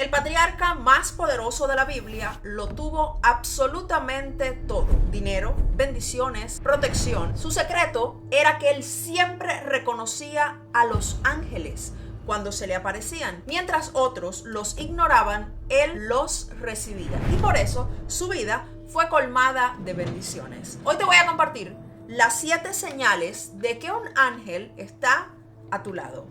El patriarca más poderoso de la Biblia lo tuvo absolutamente todo: dinero, bendiciones, protección. Su secreto era que él siempre reconocía a los ángeles cuando se le aparecían. Mientras otros los ignoraban, él los recibía. Y por eso su vida fue colmada de bendiciones. Hoy te voy a compartir las 7 señales de que un ángel está a tu lado.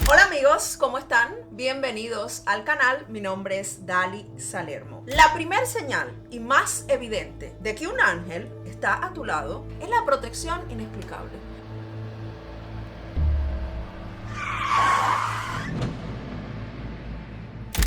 Hola amigos, ¿cómo están? Bienvenidos al canal. Mi nombre es Dali Salermo. La primera señal y más evidente de que un ángel está a tu lado es la protección inexplicable.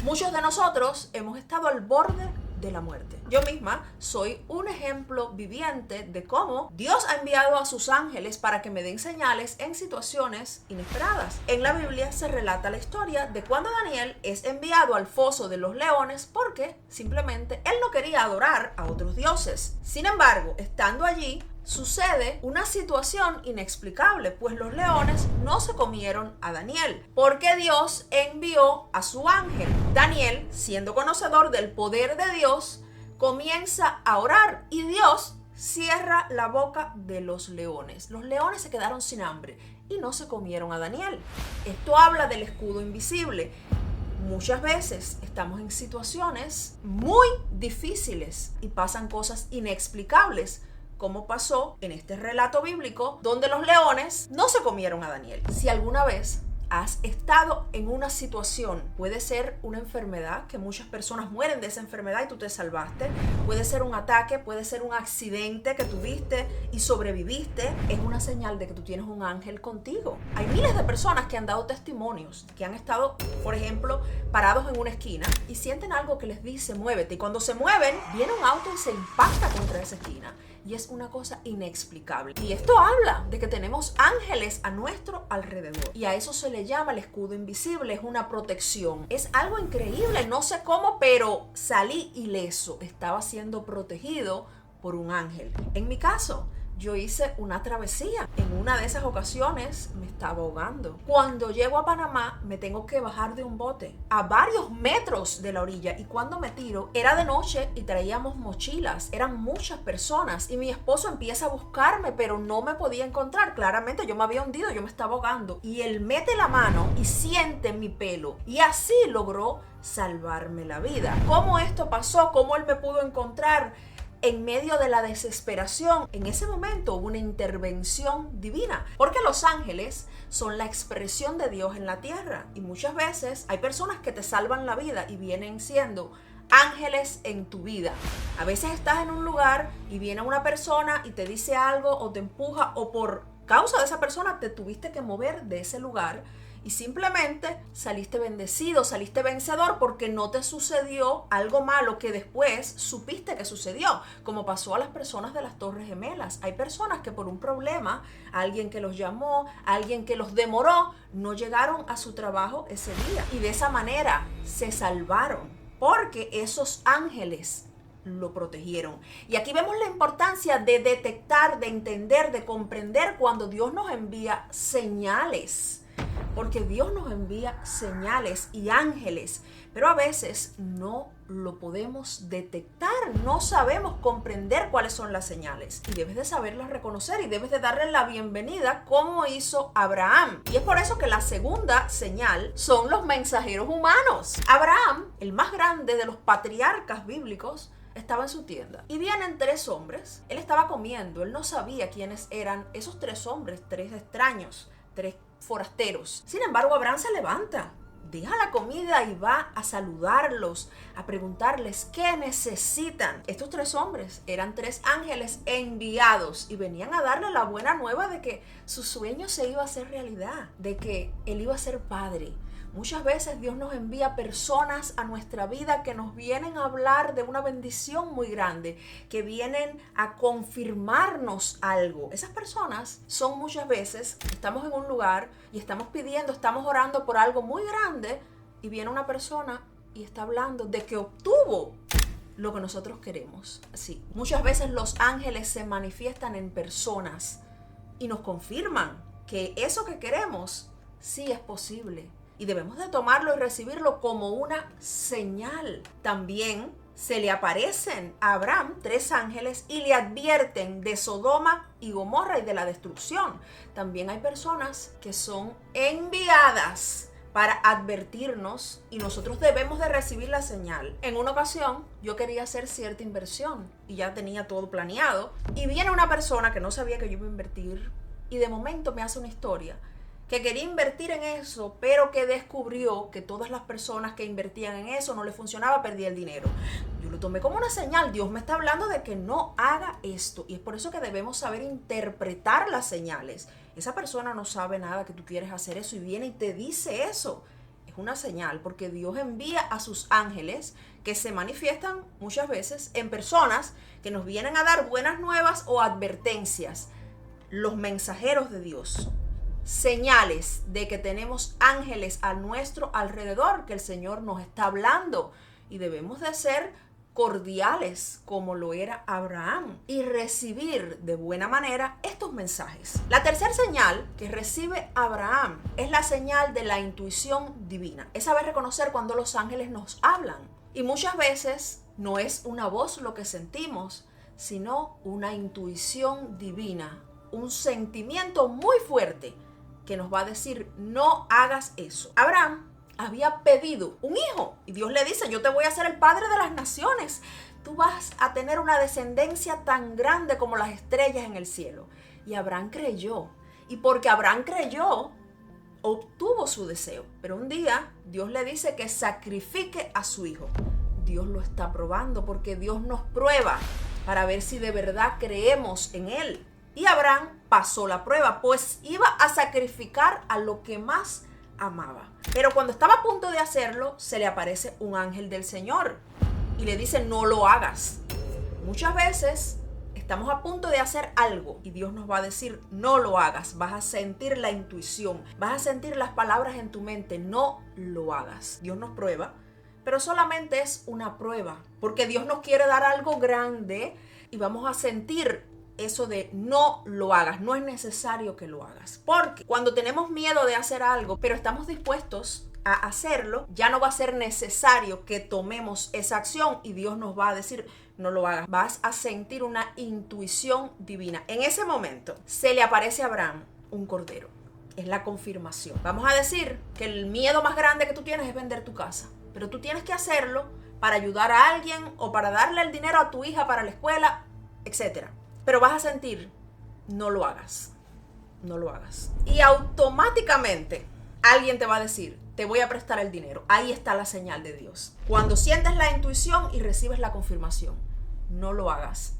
Muchos de nosotros hemos estado al borde de la muerte. Yo misma soy un ejemplo viviente de cómo Dios ha enviado a sus ángeles para que me den señales en situaciones inesperadas. En la Biblia se relata la historia de cuando Daniel es enviado al foso de los leones porque simplemente él no quería adorar a otros dioses. Sin embargo, estando allí, sucede una situación inexplicable, pues los leones no se comieron a Daniel, porque Dios envió a su ángel. Daniel, siendo conocedor del poder de Dios, comienza a orar y Dios cierra la boca de los leones. Los leones se quedaron sin hambre y no se comieron a Daniel. Esto habla del escudo invisible. Muchas veces estamos en situaciones muy difíciles y pasan cosas inexplicables, como pasó en este relato bíblico donde los leones no se comieron a Daniel. Si alguna vez has estado en una situación, puede ser una enfermedad, que muchas personas mueren de esa enfermedad y tú te salvaste, puede ser un ataque, puede ser un accidente que tuviste y sobreviviste, es una señal de que tú tienes un ángel contigo. Hay miles de personas que han dado testimonios, que han estado, por ejemplo, parados en una esquina y sienten algo que les dice muévete, y cuando se mueven, viene un auto y se impacta contra esa esquina. Y es una cosa inexplicable. Y esto habla de que tenemos ángeles a nuestro alrededor. Y a eso se le llama el escudo invisible. Es una protección. Es algo increíble. No sé cómo, pero salí ileso. Estaba siendo protegido por un ángel. En mi caso, yo hice una travesía. En una de esas ocasiones me estaba ahogando. Cuando llego a Panamá, me tengo que bajar de un bote a varios metros de la orilla. Y cuando me tiro, era de noche y traíamos mochilas. Eran muchas personas. Y mi esposo empieza a buscarme, pero no me podía encontrar. Claramente yo me había hundido, yo me estaba ahogando. Y él mete la mano y siente mi pelo. Y así logró salvarme la vida. ¿Cómo esto pasó? ¿Cómo él me pudo encontrar? En medio de la desesperación, en ese momento hubo una intervención divina, porque los ángeles son la expresión de Dios en la tierra y muchas veces hay personas que te salvan la vida y vienen siendo ángeles en tu vida. A veces estás en un lugar y viene una persona y te dice algo o te empuja, o por causa de esa persona te tuviste que mover de ese lugar y simplemente saliste bendecido, saliste vencedor porque no te sucedió algo malo que después supiste que sucedió, como pasó a las personas de las Torres Gemelas. Hay personas que por un problema, alguien que los llamó, alguien que los demoró, no llegaron a su trabajo ese día y de esa manera se salvaron porque esos ángeles lo protegieron. Y aquí vemos la importancia de detectar, de entender, de comprender cuando Dios nos envía señales. Porque Dios nos envía señales y ángeles, pero a veces no lo podemos detectar, no sabemos comprender cuáles son las señales. Y debes de saberlas reconocer y debes de darle la bienvenida como hizo Abraham. Y es por eso que la segunda señal son los mensajeros humanos. Abraham, el más grande de los patriarcas bíblicos, estaba en su tienda y vienen 3 hombres. Él estaba comiendo, él no sabía quiénes eran esos 3 hombres, 3 extraños, 3 forasteros. Sin embargo, Abraham se levanta, deja la comida y va a saludarlos, a preguntarles qué necesitan. Estos 3 hombres eran 3 ángeles enviados y venían a darle la buena nueva de que su sueño se iba a hacer realidad, de que él iba a ser padre. Muchas veces Dios nos envía personas a nuestra vida que nos vienen a hablar de una bendición muy grande, que vienen a confirmarnos algo. Esas personas son muchas veces, estamos en un lugar y estamos pidiendo, estamos orando por algo muy grande y viene una persona y está hablando de que obtuvo lo que nosotros queremos. Sí, muchas veces los ángeles se manifiestan en personas y nos confirman que eso que queremos sí es posible. y debemos de tomarlo y recibirlo como una señal. También se le aparecen a Abraham 3 ángeles y le advierten de Sodoma y Gomorra y de la destrucción. También hay personas que son enviadas para advertirnos y nosotros debemos de recibir la señal. En una ocasión yo quería hacer cierta inversión y ya tenía todo planeado y viene una persona que no sabía que yo iba a invertir y de momento me hace una historia que quería invertir en eso, pero que descubrió que todas las personas que invertían en eso no le funcionaba, perdía el dinero. Yo lo tomé como una señal. Dios me está hablando de que no haga esto. Y es por eso que debemos saber interpretar las señales. Esa persona no sabe nada que tú quieres hacer eso y viene y te dice eso. Es una señal porque Dios envía a sus ángeles que se manifiestan muchas veces en personas que nos vienen a dar buenas nuevas o advertencias. Los mensajeros de Dios. Señales de que tenemos ángeles a nuestro alrededor, que el Señor nos está hablando y debemos de ser cordiales como lo era Abraham y recibir de buena manera estos mensajes. La tercera señal que recibe Abraham es la señal de la intuición divina. Es saber reconocer cuando los ángeles nos hablan y muchas veces no es una voz lo que sentimos, sino una intuición divina, un sentimiento muy fuerte que nos va a decir, no hagas eso. Abraham había pedido un hijo y Dios le dice, yo te voy a hacer el padre de las naciones. Tú vas a tener una descendencia tan grande como las estrellas en el cielo. Y Abraham creyó. Y porque Abraham creyó, obtuvo su deseo. Pero un día Dios le dice que sacrifique a su hijo. Dios lo está probando porque Dios nos prueba para ver si de verdad creemos en Él. Y Abraham pasó la prueba, pues iba a sacrificar a lo que más amaba. Pero cuando estaba a punto de hacerlo, se le aparece un ángel del Señor y le dice, no lo hagas. Muchas veces estamos a punto de hacer algo y Dios nos va a decir, no lo hagas. Vas a sentir la intuición, vas a sentir las palabras en tu mente, no lo hagas. Dios nos prueba, pero solamente es una prueba, porque Dios nos quiere dar algo grande y vamos a sentir eso de no lo hagas, no es necesario que lo hagas. Porque cuando tenemos miedo de hacer algo, pero estamos dispuestos a hacerlo, ya no va a ser necesario que tomemos esa acción y Dios nos va a decir, no lo hagas. Vas a sentir una intuición divina. En ese momento se le aparece a Abraham un cordero. Es la confirmación. Vamos a decir que el miedo más grande que tú tienes es vender tu casa, pero tú tienes que hacerlo para ayudar a alguien o para darle el dinero a tu hija para la escuela, etcétera. Pero vas a sentir, no lo hagas, no lo hagas. Y automáticamente alguien te va a decir, te voy a prestar el dinero. Ahí está la señal de Dios. Cuando sientes la intuición y recibes la confirmación, no lo hagas.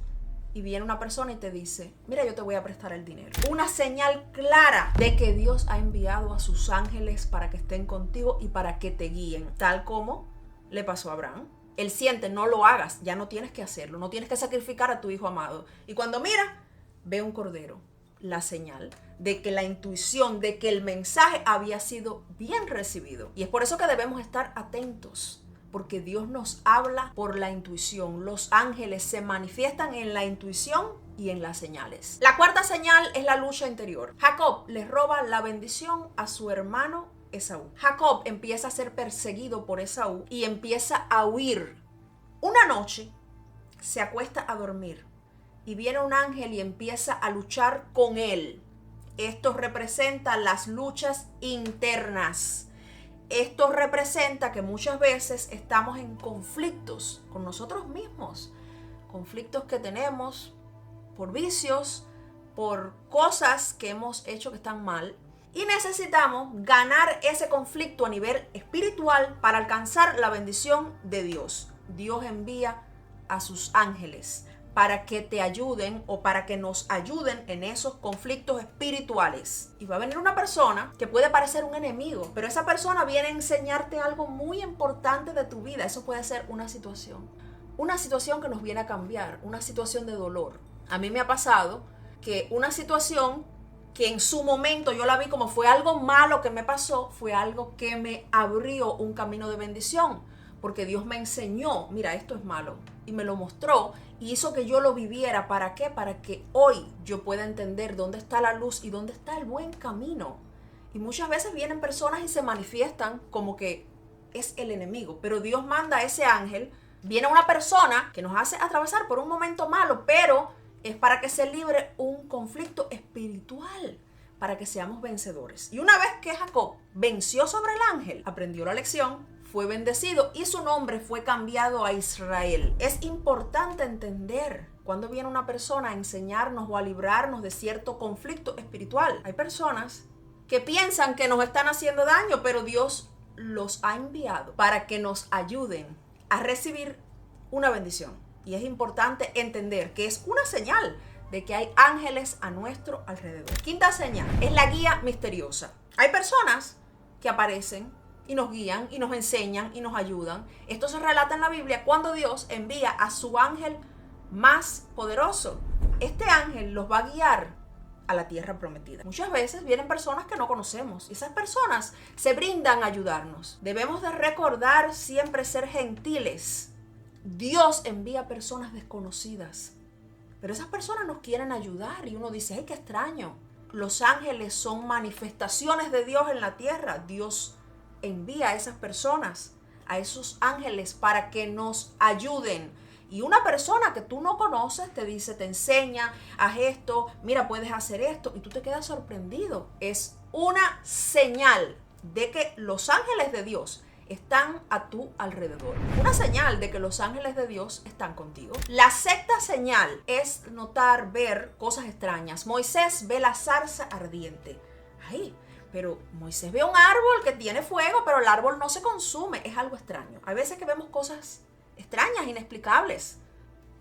Y viene una persona y te dice, mira, yo te voy a prestar el dinero. Una señal clara de que Dios ha enviado a sus ángeles para que estén contigo y para que te guíen. Tal como le pasó a Abraham. Él siente, no lo hagas, ya no tienes que hacerlo, no tienes que sacrificar a tu hijo amado. Y cuando mira, ve un cordero. La señal de que la intuición, de que el mensaje había sido bien recibido. Y es por eso que debemos estar atentos, porque Dios nos habla por la intuición. Los ángeles se manifiestan en la intuición y en las señales. La cuarta señal es la lucha interior. Jacob le roba la bendición a su hermano Esaú. Jacob empieza a ser perseguido por Esaú y empieza a huir. Una noche se acuesta a dormir y viene un ángel y empieza a luchar con él. Esto representa las luchas internas. Esto representa que muchas veces estamos en conflictos con nosotros mismos. Conflictos que tenemos por vicios, por cosas que hemos hecho que están mal. Y necesitamos ganar ese conflicto a nivel espiritual para alcanzar la bendición de Dios. Dios envía a sus ángeles para que te ayuden o para que nos ayuden en esos conflictos espirituales. Y va a venir una persona que puede parecer un enemigo, pero esa persona viene a enseñarte algo muy importante de tu vida. Eso puede ser una situación que nos viene a cambiar, una situación de dolor. A mí me ha pasado que una situación que en su momento yo la vi como fue algo malo que me pasó, fue algo que me abrió un camino de bendición, porque Dios me enseñó, mira, esto es malo, y me lo mostró y hizo que yo lo viviera. ¿Para qué? Para que hoy yo pueda entender dónde está la luz y dónde está el buen camino. Y muchas veces vienen personas y se manifiestan como que es el enemigo, pero Dios manda a ese ángel. Viene una persona que nos hace atravesar por un momento malo, pero es para que se libre un conflicto espiritual, para que seamos vencedores. Y una vez que Jacob venció sobre el ángel, aprendió la lección, fue bendecido y su nombre fue cambiado a Israel. Es importante entender cuando viene una persona a enseñarnos o a librarnos de cierto conflicto espiritual. Hay personas que piensan que nos están haciendo daño, pero Dios los ha enviado para que nos ayuden a recibir una bendición. Y es importante entender que es una señal de que hay ángeles a nuestro alrededor. Quinta señal es la guía misteriosa. Hay personas que aparecen y nos guían y nos enseñan y nos ayudan. Esto se relata en la Biblia cuando Dios envía a su ángel más poderoso. Este ángel los va a guiar a la tierra prometida. Muchas veces vienen personas que no conocemos y esas personas se brindan a ayudarnos. Debemos de recordar siempre ser gentiles. Dios envía personas desconocidas, pero esas personas nos quieren ayudar y uno dice, ¡ay, qué extraño! Los ángeles son manifestaciones de Dios en la tierra. Dios envía a esas personas, a esos ángeles, para que nos ayuden. Y una persona que tú no conoces te dice, te enseña, haz esto, mira, puedes hacer esto, y tú te quedas sorprendido. Es una señal de que los ángeles de Dios están a tu alrededor. Una señal de que los ángeles de Dios están contigo. La sexta señal es notar, ver cosas extrañas. Moisés ve la zarza ardiente. Ay, pero Moisés ve un árbol que tiene fuego, pero el árbol no se consume. Es algo extraño. Hay veces que vemos cosas extrañas, inexplicables.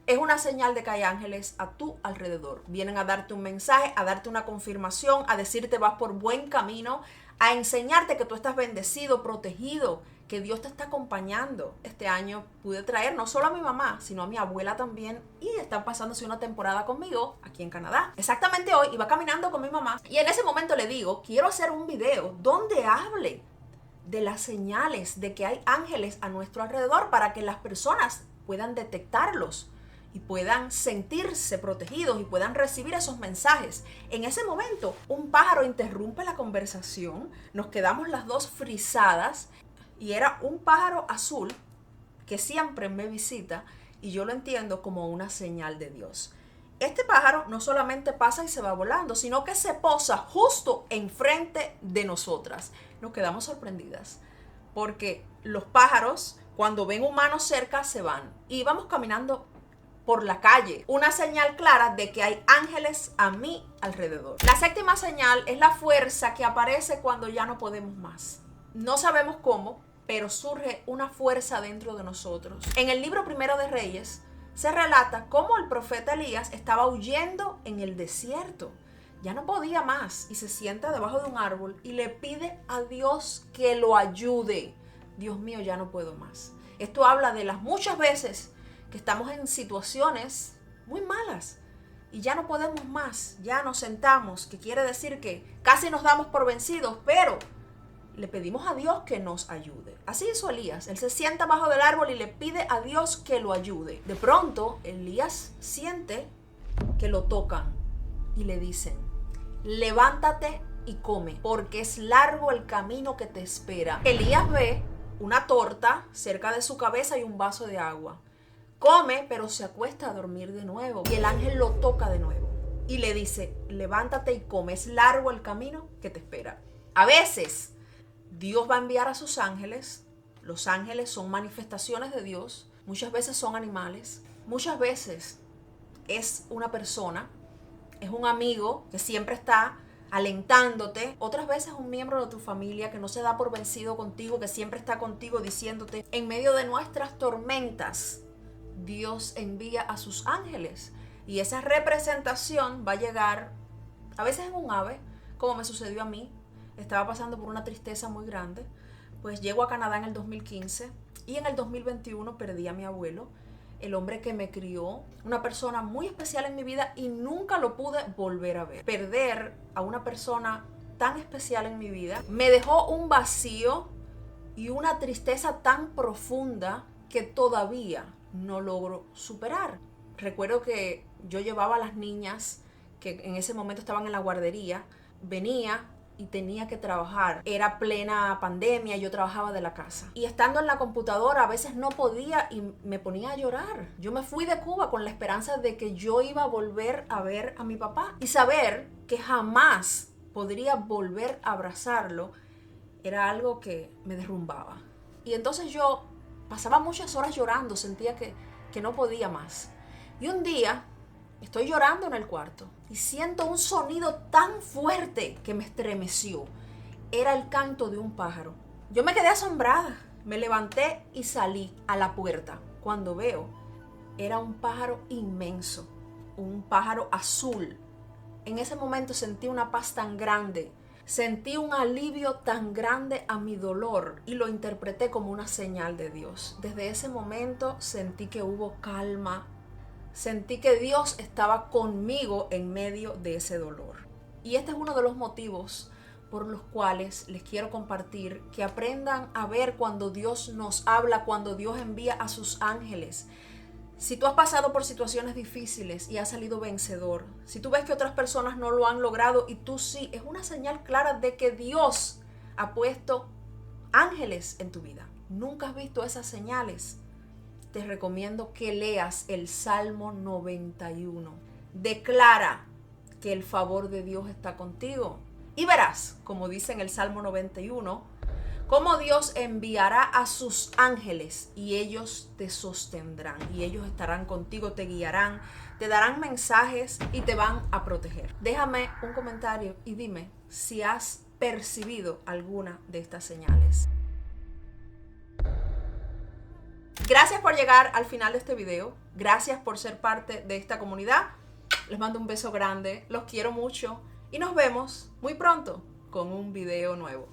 Es una señal de que hay ángeles a tu alrededor. Vienen a darte un mensaje, a darte una confirmación, a decirte vas por buen camino, a enseñarte que tú estás bendecido, protegido, que Dios te está acompañando. Este año pude traer no solo a mi mamá, sino a mi abuela también, y están pasándose una temporada conmigo aquí en Canadá. Exactamente hoy iba caminando con mi mamá y en ese momento le digo, quiero hacer un video donde hable de las señales de que hay ángeles a nuestro alrededor para que las personas puedan detectarlos y puedan sentirse protegidos y puedan recibir esos mensajes. En ese momento, un pájaro interrumpe la conversación, nos quedamos las dos frisadas y era un pájaro azul que siempre me visita y yo lo entiendo como una señal de Dios. Este pájaro no solamente pasa y se va volando, sino que se posa justo enfrente de nosotras. Nos quedamos sorprendidas porque los pájaros, cuando ven humanos cerca, se van. Y vamos caminando por la calle. Una señal clara de que hay ángeles a mi alrededor. La séptima señal es la fuerza que aparece cuando ya no podemos más. No sabemos cómo, pero surge una fuerza dentro de nosotros. En el libro Primero de Reyes se relata cómo el profeta Elías estaba huyendo en el desierto. Ya no podía más y se sienta debajo de un árbol y le pide a Dios que lo ayude. Dios mío, ya no puedo más. Esto habla de las muchas veces que estamos en situaciones muy malas y ya no podemos más, ya nos sentamos, que quiere decir que casi nos damos por vencidos, pero le pedimos a Dios que nos ayude. Así hizo Elías. Él se sienta bajo del árbol y le pide a Dios que lo ayude. De pronto, Elías siente que lo tocan y le dicen, levántate y come, porque es largo el camino que te espera. Elías ve una torta cerca de su cabeza y un vaso de agua. Come, pero se acuesta a dormir de nuevo. Y el ángel lo toca de nuevo y le dice, levántate y come, es largo el camino que te espera. A veces Dios va a enviar a sus ángeles. Los ángeles son manifestaciones de Dios. Muchas veces son animales. Muchas veces es una persona, es un amigo que siempre está alentándote. Otras veces un miembro de tu familia que no se da por vencido contigo, que siempre está contigo diciéndote, en medio de nuestras tormentas, Dios envía a sus ángeles. Y esa representación va a llegar a veces en un ave, como me sucedió a mí. Estaba pasando por una tristeza muy grande. Pues llego a Canadá en el 2015 y en el 2021 perdí a mi abuelo, el hombre que me crió, una persona muy especial en mi vida y nunca lo pude volver a ver. Perder a una persona tan especial en mi vida me dejó un vacío y una tristeza tan profunda que todavía no logro superar. Recuerdo que yo llevaba a las niñas que en ese momento estaban en la guardería, venía y tenía que trabajar. Era plena pandemia, yo trabajaba de la casa. Y estando en la computadora a veces no podía y me ponía a llorar. Yo me fui de Cuba con la esperanza de que yo iba a volver a ver a mi papá. Y saber que jamás podría volver a abrazarlo era algo que me derrumbaba. Y entonces yo pasaba muchas horas llorando, sentía que no podía más. Y un día estoy llorando en el cuarto y siento un sonido tan fuerte que me estremeció. Era el canto de un pájaro. Yo me quedé asombrada, me levanté y salí a la puerta. Cuando veo, era un pájaro inmenso, un pájaro azul. En ese momento sentí una paz tan grande, sentí un alivio tan grande a mi dolor y lo interpreté como una señal de Dios. Desde ese momento sentí que hubo calma, sentí que Dios estaba conmigo en medio de ese dolor. Y este es uno de los motivos por los cuales les quiero compartir que aprendan a ver cuando Dios nos habla, cuando Dios envía a sus ángeles. Si tú has pasado por situaciones difíciles y has salido vencedor, si tú ves que otras personas no lo han logrado y tú sí, es una señal clara de que Dios ha puesto ángeles en tu vida. ¿Nunca has visto esas señales? Te recomiendo que leas el Salmo 91. Declara que el favor de Dios está contigo. Y verás, como dice en el Salmo 91, cómo Dios enviará a sus ángeles y ellos te sostendrán. Y ellos estarán contigo, te guiarán, te darán mensajes y te van a proteger. Déjame un comentario y dime si has percibido alguna de estas señales. Gracias por llegar al final de este video. Gracias por ser parte de esta comunidad. Les mando un beso grande. Los quiero mucho. Y nos vemos muy pronto con un video nuevo.